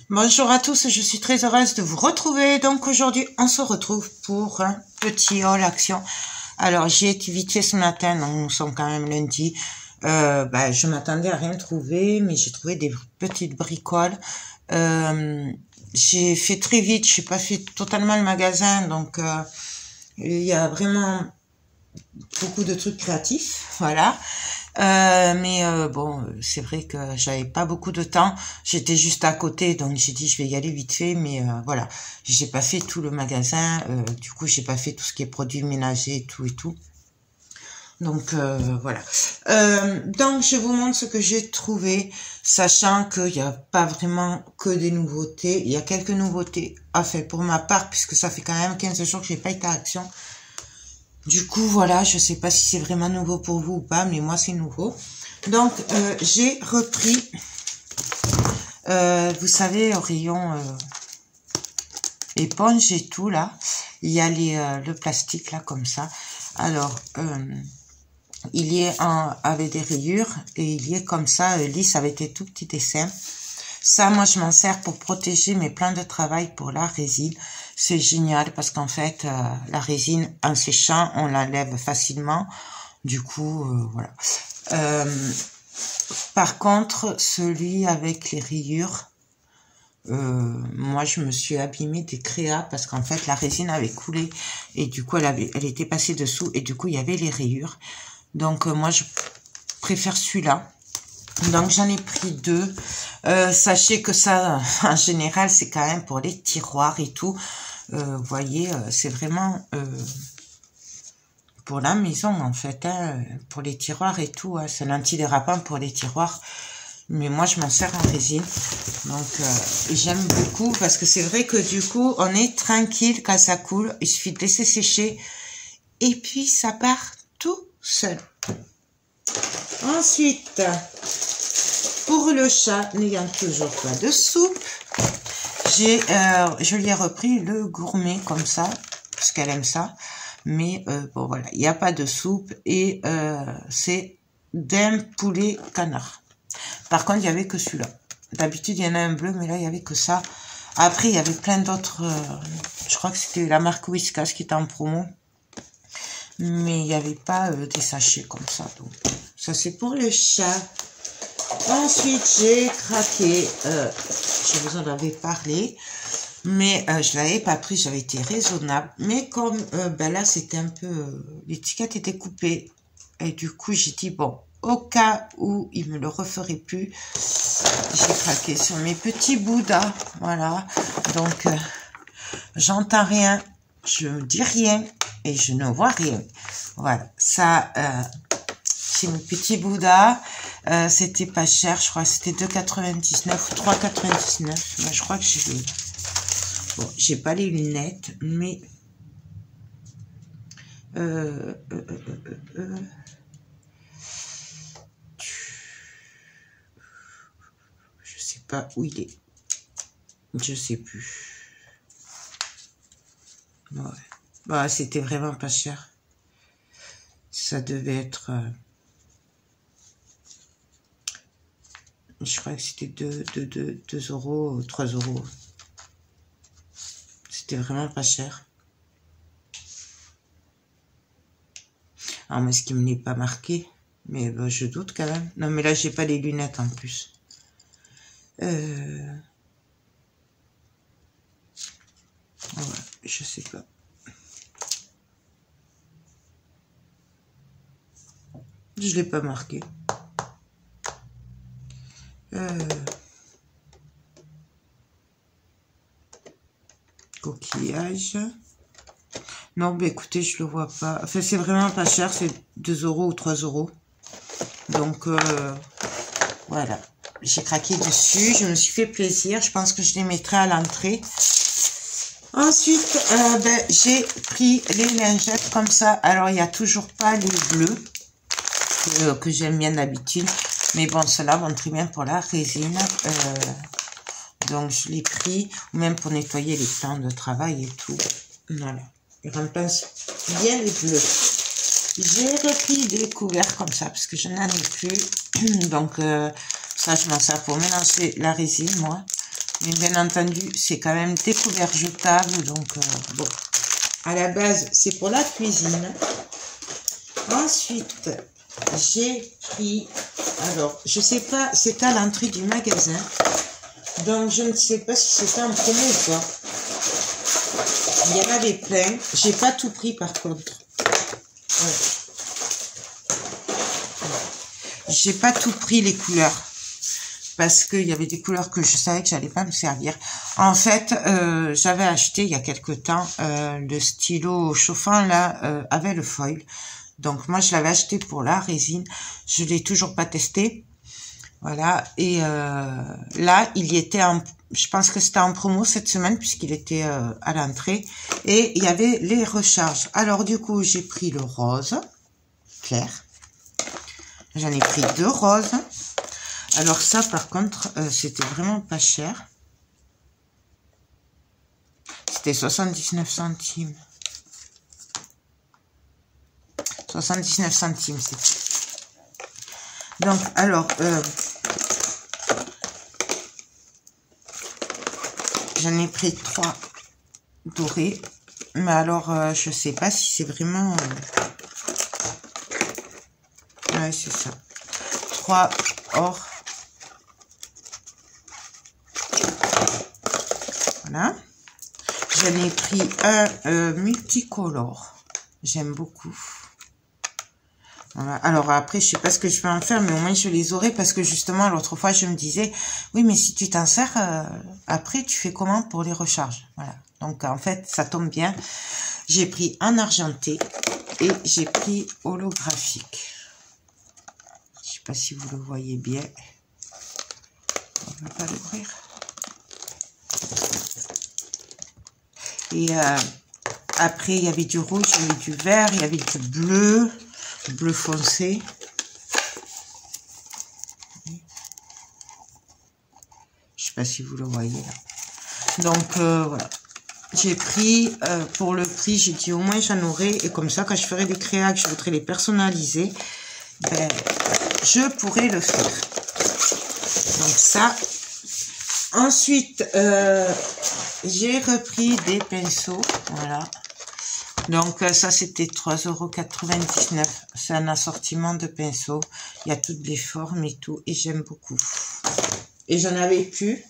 Bonjour à tous, je suis très heureuse de vous retrouver. Donc aujourd'hui, on se retrouve pour un petit haul action. Alors j'ai été vite fait ce matin, donc nous sommes quand même lundi. Je m'attendais à rien trouver, mais j'ai trouvé des petites bricoles. J'ai fait très vite, je n'ai pas fait totalement le magasin, donc il y a vraiment beaucoup de trucs créatifs, voilà. C'est vrai que j'avais pas beaucoup de temps. J'étais juste à côté, donc j'ai dit je vais y aller vite fait, mais voilà. J'ai pas fait tout le magasin, du coup j'ai pas fait tout ce qui est produits ménagers et tout. Donc voilà. Donc je vous montre ce que j'ai trouvé, sachant qu'il n'y a pas vraiment que des nouveautés. Il y a quelques nouveautés à faire pour ma part, puisque ça fait quand même 15 jours que j'ai pas été à Action. Du coup, voilà, je sais pas si c'est vraiment nouveau pour vous ou pas, mais moi, c'est nouveau. Donc, j'ai repris, vous savez, au rayon éponge et tout, là, il y a le plastique, là, comme ça. Alors, il y est avec des rayures et il y est comme ça, lisse, avec des tout petits dessins. Ça, moi, je m'en sers pour protéger mes plans de travail pour la résine. C'est génial parce qu'en fait, la résine, en séchant, on l'enlève facilement. Du coup, voilà. Par contre, celui avec les rayures, moi, je me suis abîmée des créas parce qu'en fait, la résine avait coulé et du coup, elle était passée dessous et du coup, il y avait les rayures. Donc, moi, je préfère celui-là. Donc j'en ai pris deux. Sachez que ça, en général, c'est quand même pour les tiroirs et tout. Vous voyez, c'est vraiment pour la maison en fait, hein, pour les tiroirs et tout. Hein, c'est un antidérapant pour les tiroirs. Mais moi, je m'en sers en résine. Donc j'aime beaucoup parce que c'est vrai que du coup, on est tranquille quand ça coule. Il suffit de laisser sécher et puis ça part tout seul. Ensuite, pour le chat, n'ayant toujours pas de soupe, je lui ai repris le gourmet comme ça, parce qu'elle aime ça. Mais bon voilà, il n'y a pas de soupe et c'est d'un poulet canard. Par contre, il n'y avait que celui-là. D'habitude, il y en a un bleu, mais là, il n'y avait que ça. Après, il y avait plein d'autres, je crois que c'était la marque Whiskas qui était en promo. Mais il n'y avait pas des sachets comme ça. Donc, ça, c'est pour le chat. Ensuite, j'ai craqué, je vous en avais parlé, mais je l'avais pas pris, j'avais été raisonnable. Mais comme là, c'était un peu, l'étiquette était coupée. Et du coup, j'ai dit, bon, au cas où il me le referait plus, j'ai craqué sur mes petits Bouddhas. Voilà, donc j'entends rien, je dis rien et je ne vois rien. Voilà, ça... c'est mon petit Bouddha, c'était pas cher, je crois que c'était 2,99 ou 3,99. Je crois que j'ai pas les lunettes, mais je sais pas où il est, je sais plus. Ouais. Bah, c'était vraiment pas cher. Ça devait être... je crois que c'était 2 euros, 3 euros. C'était vraiment pas cher. Alors, mais ce qui me n'est pas marqué. Mais ben, je doute quand même. Non, mais là, j'ai pas les lunettes en plus. Ouais, je sais pas. Je l'ai pas marqué. Coquillage. Non, bah écoutez, je le vois pas. Enfin, c'est vraiment pas cher, c'est 2 euros ou 3 euros. Donc, voilà. J'ai craqué dessus, je me suis fait plaisir. Je pense que je les mettrai à l'entrée. Ensuite, j'ai pris les lingettes comme ça. Alors, il n'y a toujours pas les bleus que j'aime bien d'habitude. Mais bon, ceux-là vont très bien pour la résine. Donc, je l'ai pris, même pour nettoyer les plans de travail et tout. Voilà. Il remplace bien les bleus. J'ai repris des couverts comme ça, parce que je n'en ai plus. Donc, ça, je m'en sers pour mélanger la résine, moi. Mais bien entendu, c'est quand même des couverts jetables. Donc, bon, à la base, c'est pour la cuisine. Ensuite, j'ai pris... Alors, je sais pas, c'est à l'entrée du magasin. Donc, je ne sais pas si c'était en promo ou pas. Il y en avait plein. J'ai pas tout pris, par contre. Ouais. J'ai pas tout pris les couleurs. Parce qu'il y avait des couleurs que je savais que j'allais pas me servir. En fait, j'avais acheté il y a quelque temps le stylo chauffant là avec le foil. Donc moi je l'avais acheté pour la résine. Je l'ai toujours pas testé. Voilà. Et là il y était en, je pense que c'était en promo cette semaine puisqu'il était à l'entrée. Et il y avait les recharges. Alors du coup j'ai pris le rose clair. J'en ai pris 2 roses. Alors ça, par contre, c'était vraiment pas cher. C'était 79 centimes. 79 centimes, c'est. Donc, alors, j'en ai pris 3 dorés. Mais alors, je sais pas si c'est vraiment... Ouais, c'est ça. 3 or. Voilà. J'en ai pris un multicolore. J'aime beaucoup. Voilà. Alors après, je sais pas ce que je vais en faire, mais au moins je les aurai parce que justement, l'autre fois, je me disais, oui, mais si tu t'en sers, après, tu fais comment pour les recharges? Voilà. Donc, en fait, ça tombe bien. J'ai pris en argenté et j'ai pris holographique. Je sais pas si vous le voyez bien. On ne va pas l'ouvrir. Et après, il y avait du rouge, il y avait du vert, il y avait du bleu, bleu foncé. Je sais pas si vous le voyez là. Donc, voilà. J'ai pris, pour le prix, j'ai dit au moins j'en aurai. Et comme ça, quand je ferai des créas, que je voudrais les personnaliser, ben, je pourrai le faire. Donc ça. Ensuite, j'ai repris des pinceaux, voilà. Donc ça c'était 3,99 €. C'est un assortiment de pinceaux. Il y a toutes les formes et tout, et j'aime beaucoup. Et j'en avais plus.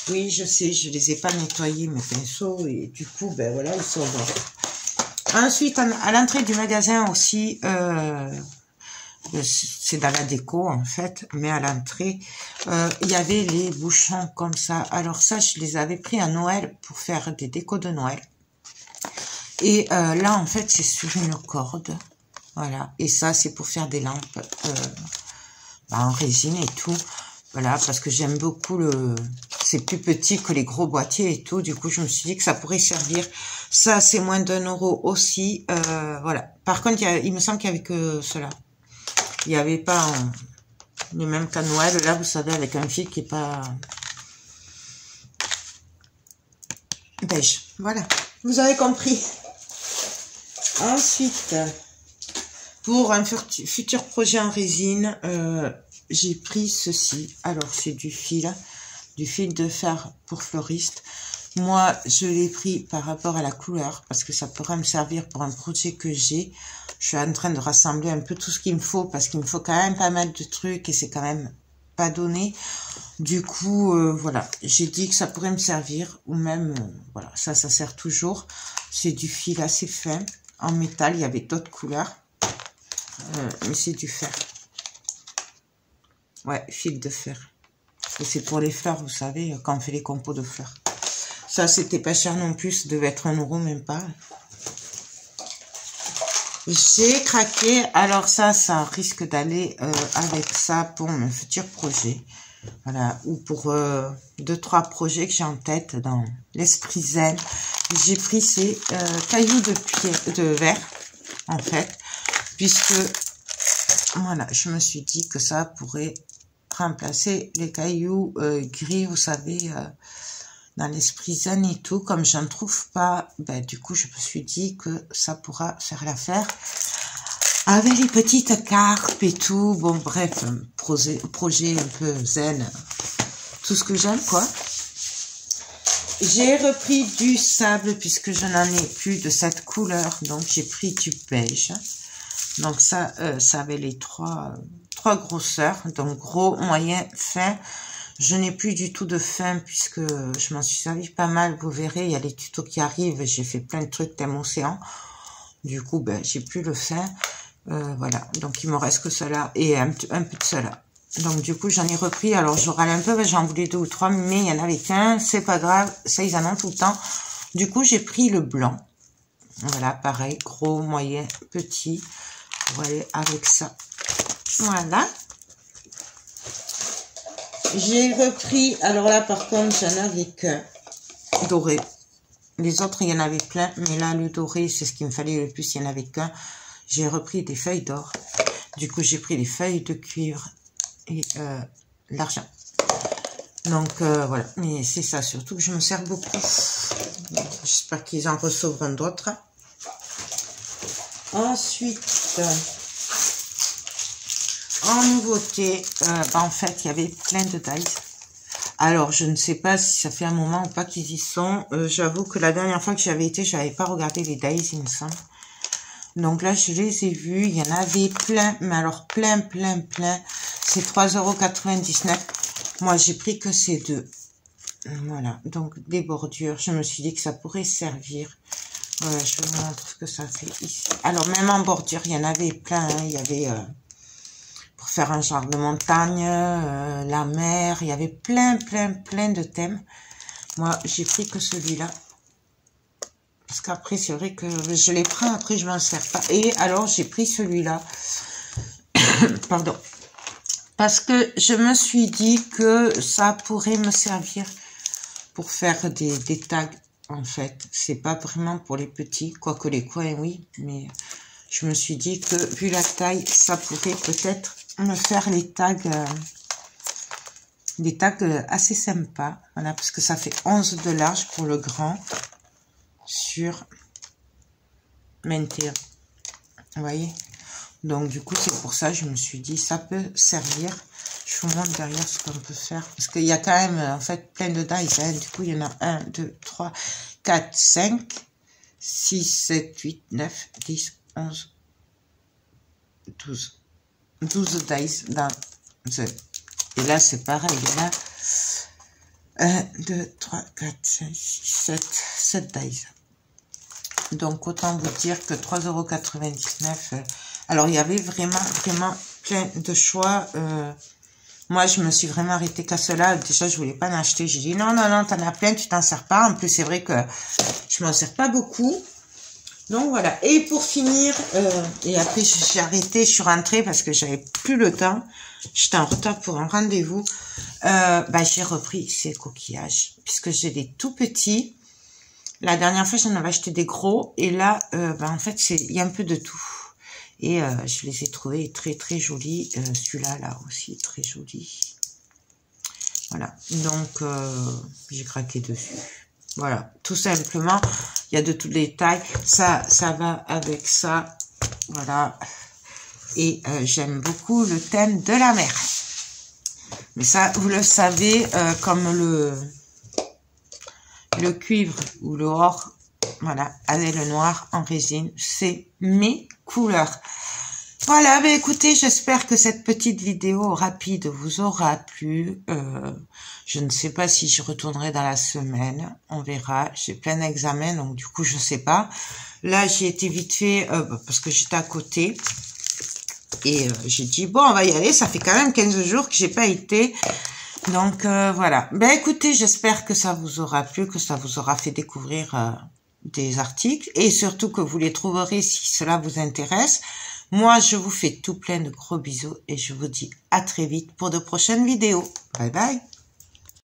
Oui, je sais, je les ai pas nettoyés mes pinceaux et du coup, ben voilà, ils sont bons. Ensuite, à l'entrée du magasin aussi, c'est dans la déco en fait, mais à l'entrée il y avait les bouchons comme ça. Alors ça, je les avais pris à Noël pour faire des décos de Noël. Et là en fait c'est sur une corde, voilà. Et ça c'est pour faire des lampes en résine et tout, voilà, parce que j'aime beaucoup le... C'est plus petit que les gros boîtiers et tout, du coup je me suis dit que ça pourrait servir. Ça c'est moins d'1 € aussi, voilà. Par contre il me semble qu'il n'y avait que cela. Il n'y avait pas les mêmes qu'à Noël, là, vous savez, avec un fil qui n'est pas beige. Voilà, vous avez compris. Ensuite, pour un futur projet en résine, j'ai pris ceci. Alors, c'est du fil de fer pour fleuriste. Moi, je l'ai pris par rapport à la couleur, parce que ça pourra me servir pour un projet que j'ai. Je suis en train de rassembler un peu tout ce qu'il me faut, parce qu'il me faut quand même pas mal de trucs, et c'est quand même pas donné. Du coup, voilà, j'ai dit que ça pourrait me servir, ou même, voilà, ça sert toujours. C'est du fil assez fin, en métal, il y avait d'autres couleurs, mais c'est du fer. Ouais, fil de fer. Et c'est pour les fleurs, vous savez, quand on fait les compos de fleurs. Ça, c'était pas cher non plus, ça devait être 1 €, même pas. J'ai craqué, alors ça risque d'aller avec ça pour mon futur projet. Voilà, ou pour 2-3 projets que j'ai en tête dans l'esprit zen. J'ai pris ces cailloux de verre, en fait, puisque, voilà, je me suis dit que ça pourrait remplacer les cailloux gris, vous savez, dans l'esprit zen et tout. Comme j'en trouve pas, ben, du coup, je me suis dit que ça pourra faire l'affaire avec les petites carpes et tout. Bon, bref, projet un peu zen, tout ce que j'aime, quoi. j'ai repris du sable puisque je n'en ai plus de cette couleur. Donc, j'ai pris du beige. Donc, ça avait les trois grosseurs. Donc, gros, moyen, fin. Je n'ai plus du tout de fin puisque je m'en suis servi pas mal. Vous verrez, il y a les tutos qui arrivent. J'ai fait plein de trucs thème océan. Du coup, ben, j'ai plus le fin. Voilà. Donc, il me reste que cela et un peu de cela. Donc, du coup, j'en ai repris. Alors, je râle un peu, j'en voulais 2 ou 3, mais il y en avait qu'un. C'est pas grave. Ça, ils en ont tout le temps. Du coup, j'ai pris le blanc. Voilà, pareil. Gros, moyen, petit. On va aller avec ça. Voilà. J'ai repris. Alors là, par contre, j'en avais qu'un. Doré. Les autres, il y en avait plein. Mais là, le doré, c'est ce qu'il me fallait le plus. Il n'y en avait qu'un. J'ai repris des feuilles d'or. Du coup, j'ai pris les feuilles de cuivre et l'argent. Donc voilà, mais c'est ça surtout que je me sers beaucoup. J'espère qu'ils en recevront d'autres. Ensuite, en nouveauté, en fait, il y avait plein de dies. Alors, je ne sais pas si ça fait un moment ou pas qu'ils y sont. J'avoue que la dernière fois que j'avais été, je n'avais pas regardé les dies, il me semble. Donc là, je les ai vus. Il y en avait plein, mais alors plein. C'est 3,99 €. Moi, j'ai pris que ces deux. Voilà, donc des bordures. Je me suis dit que ça pourrait servir. Voilà, je vous montre ce que ça fait ici. Alors, même en bordure, il y en avait plein. Hein. Il y avait, pour faire un genre de montagne, la mer. Il y avait plein de thèmes. Moi, j'ai pris que celui-là. Parce qu'après, c'est vrai que je les prends, après, je m'en sers pas. Et alors, j'ai pris celui-là. Pardon. Parce que je me suis dit que ça pourrait me servir pour faire des tags, en fait. C'est pas vraiment pour les petits, quoique les coins, oui. Mais je me suis dit que, vu la taille, ça pourrait peut-être me faire les tags... des tags assez sympas. Voilà, parce que ça fait 11 de large pour le grand. Sur Mentir. Vous voyez? Donc, du coup, c'est pour ça que je me suis dit, ça peut servir. Je vous montre derrière ce qu'on peut faire. Parce qu'il y a quand même, en fait, plein de dies. Hein. Du coup, il y en a 1, 2, 3, 4, 5, 6, 7, 8, 9, 10, 11, 12. 12 dies dans ce. Et là, c'est pareil. Il y en a 1, 2, 3, 4, 5, 6, 7 dies. Donc, autant vous dire que 3,99 €. Alors, il y avait vraiment plein de choix. Moi, je me suis vraiment arrêtée qu'à cela. Déjà, je voulais pas en acheter. J'ai dit, non, t'en as plein, tu t'en sers pas. En plus, c'est vrai que je m'en sers pas beaucoup. Donc, voilà. Et pour finir, et après, j'ai arrêté, je suis rentrée parce que j'avais plus le temps. J'étais en retard pour un rendez-vous. J'ai repris ces coquillages, puisque j'ai des tout petits. La dernière fois, j'en avais acheté des gros. Et là, en fait, il y a un peu de tout. Et je les ai trouvés très jolis. Celui-là, là aussi, très joli. Voilà. Donc, j'ai craqué dessus. Voilà. Tout simplement, il y a de toutes les tailles. Ça va avec ça. Voilà. Et j'aime beaucoup le thème de la mer. Mais ça, vous le savez, comme le cuivre ou le or, voilà, avec le noir en résine, c'est mes couleurs. Voilà, ben écoutez, j'espère que cette petite vidéo rapide vous aura plu. Je ne sais pas si je retournerai dans la semaine, on verra. J'ai plein d'examens, donc du coup, je sais pas. Là, j'ai été vite fait parce que j'étais à côté. Et j'ai dit, bon, on va y aller. Ça fait quand même 15 jours que j'ai pas été. Donc, voilà. Ben écoutez, j'espère que ça vous aura plu, que ça vous aura fait découvrir des articles. Et surtout que vous les trouverez si cela vous intéresse. Moi, je vous fais tout plein de gros bisous et je vous dis à très vite pour de prochaines vidéos. Bye bye.